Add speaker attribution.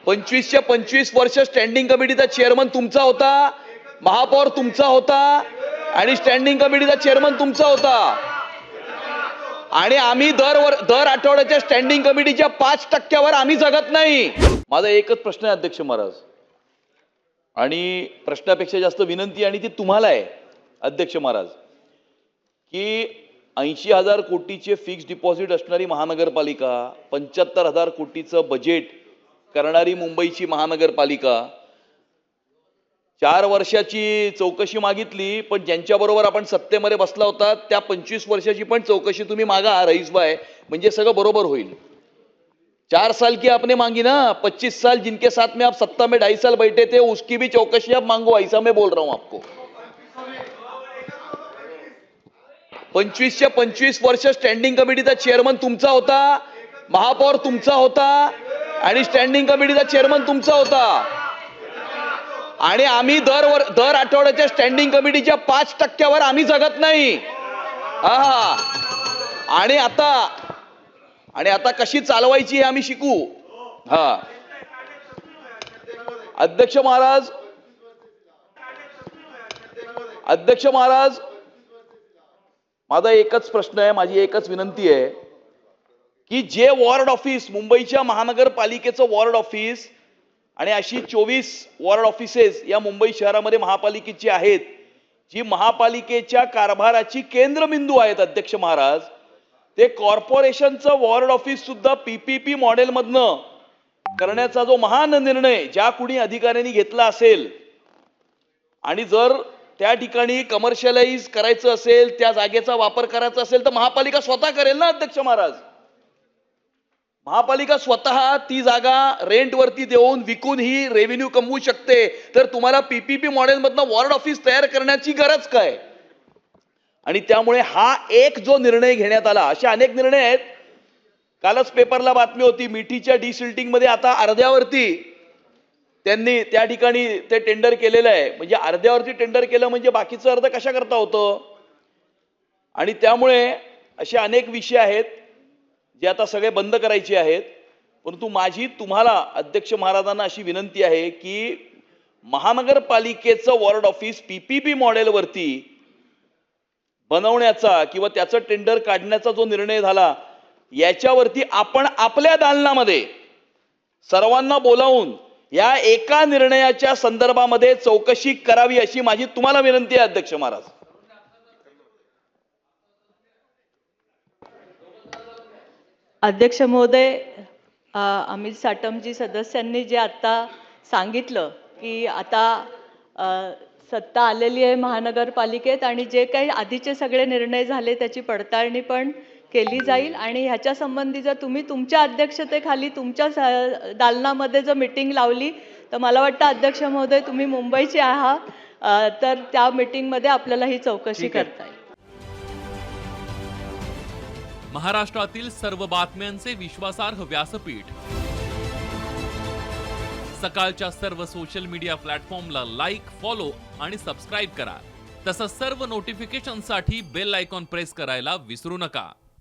Speaker 1: 25च्या 25 वर्ष standing कमिटीचा chairman तुमचा होता, महापौर तुमचा होता आणि स्टँडिंग कमिटीचा चेअरमन तुमचा होता. आणि आम्ही दर आठवड्याच्या स्टँडिंग कमिटीच्या 5% आम्ही जगत नाही. माझा एकच प्रश्न आहे अध्यक्ष महाराज, आणि प्रश्नापेक्षा जास्त विनंती, आणि ती तुम्हाला आहे अध्यक्ष महाराज, की 80,000 कोटीचे फिक्स डिपॉझिट असणारी महानगरपालिका, 75,000 कोटीचं बजेट करणारी मुंबईची महानगरपालिका, 4 वर्षाची चौकशी मागितली, पण ज्यांच्याबरोबर आपण सत्तेमध्ये बसला होता त्या 25 वर्षाची पण चौकशी तुम्ही मागा रईसभाई, म्हणजे सगळं बरोबर होईल. 4 साल की आपने मांगी ना, 25 साल जिनके साथ में आप सत्ता में 2.5 साल बैठे थे, उसकी भी चौकशी आप मांगो, ऐसा मैं बोल रहा हूं आपको. 25च्या 25 वर्ष स्टँडिंग कमिटीचा चेअरमन तुमचा होता, महापौर तुमचा होता आणि स्टँडिंग कमिटीचा चेअरमन तुमचा होता. आणि आम्ही दर आठवड्याच्या स्टँडिंग कमिटीच्या 5% आम्ही जगत नाही. हा, आणि आता कशी चालवायची हे आम्ही शिकू. हा, अध्यक्ष महाराज, माझा एकच प्रश्न आहे, माझी एकच विनंती आहे की जे वॉर्ड ऑफिस, मुंबईच्या महानगरपालिकेचं वॉर्ड ऑफिस आणि अशी 24 वॉर्ड ऑफिसेस या मुंबई शहरामध्ये महापालिकेची आहेत, जी महापालिकेच्या कारभाराची केंद्रबिंदू आहेत अध्यक्ष महाराज, ते कॉर्पोरेशनचं वॉर्ड ऑफिस सुद्धा पीपीपी मॉडेलमधनं करण्याचा जो महान निर्णय ज्या कुणी अधिकाऱ्यांनी घेतला असेल, आणि जर त्या ठिकाणी कमर्शियलाइज करायचं असेल, त्या जागेचा वापर करायचा असेल, तर महापालिका स्वतः करेल ना अध्यक्ष महाराज. महापालिका स्वतः ती जागा रेंटवरती देऊन विकून ही रेव्हेन्यू कमवू शकते. तर तुम्हाला पीपीपी मॉडेलमधनं वॉर्ड ऑफिस तयार करण्याची गरज काय? आणि त्यामुळे हा एक जो निर्णय घेण्यात आला, असे अनेक निर्णय आहेत. कालच पेपरला बातमी होती, मिठीच्या डिसिल्टिंग मध्ये आता अर्ध्यावरती त्यांनी त्या ठिकाणी ते टेंडर केलेलं आहे. म्हणजे अर्ध्यावरती टेंडर केलं म्हणजे बाकीचं अर्ध कशा करता होतं. आणि त्यामुळे असे अनेक विषय आहेत जे आता सगळे बंद करायचे आहेत. परंतु माझी तुम्हाला अध्यक्ष महाराजांना अशी विनंती आहे की महानगरपालिकेचं वॉर्ड ऑफिस पीपीपी मॉडेलवरती बनवण्याचा किंवा त्याचं टेंडर काढण्याचा जो निर्णय झाला, याच्यावरती आपण आपल्या दालनामध्ये सर्वांना बोलावून या एका निर्णयाच्या संदर्भामध्ये चौकशी करावी, अशी माझी तुम्हाला विनंती आहे अध्यक्ष महाराज.
Speaker 2: अध्यक्ष महोदय, अमित साटमजी सदस्यांनी जे आता सांगितलं की आता सत्ता आलेली आहे महानगरपालिकेत आणि जे काही आधीचे सगळे निर्णय झाले त्याची पडताळणी पण केली जाईल. आणि ह्याच्या संबंधी जर तुम्ही तुमच्या अध्यक्षतेखाली तुमच्या दालनामध्ये जर मीटिंग लावली तर मला वाटतं अध्यक्ष महोदय तुम्ही मुंबईचे आहात, तर त्या मीटिंगमध्ये आपल्याला ही चौकशी करता येईल.
Speaker 3: महाराष्ट्रातील सर्व बातम्यांचे विश्वासार्ह व्यासपीठ, सकाळच्या सर्व सोशल मीडिया प्लॅटफॉर्मला लाईक, फॉलो आणि सबस्क्राईब करा. तसंच सर्व नोटिफिकेशनसाठी बेल आयकॉन प्रेस करायला विसरू नका.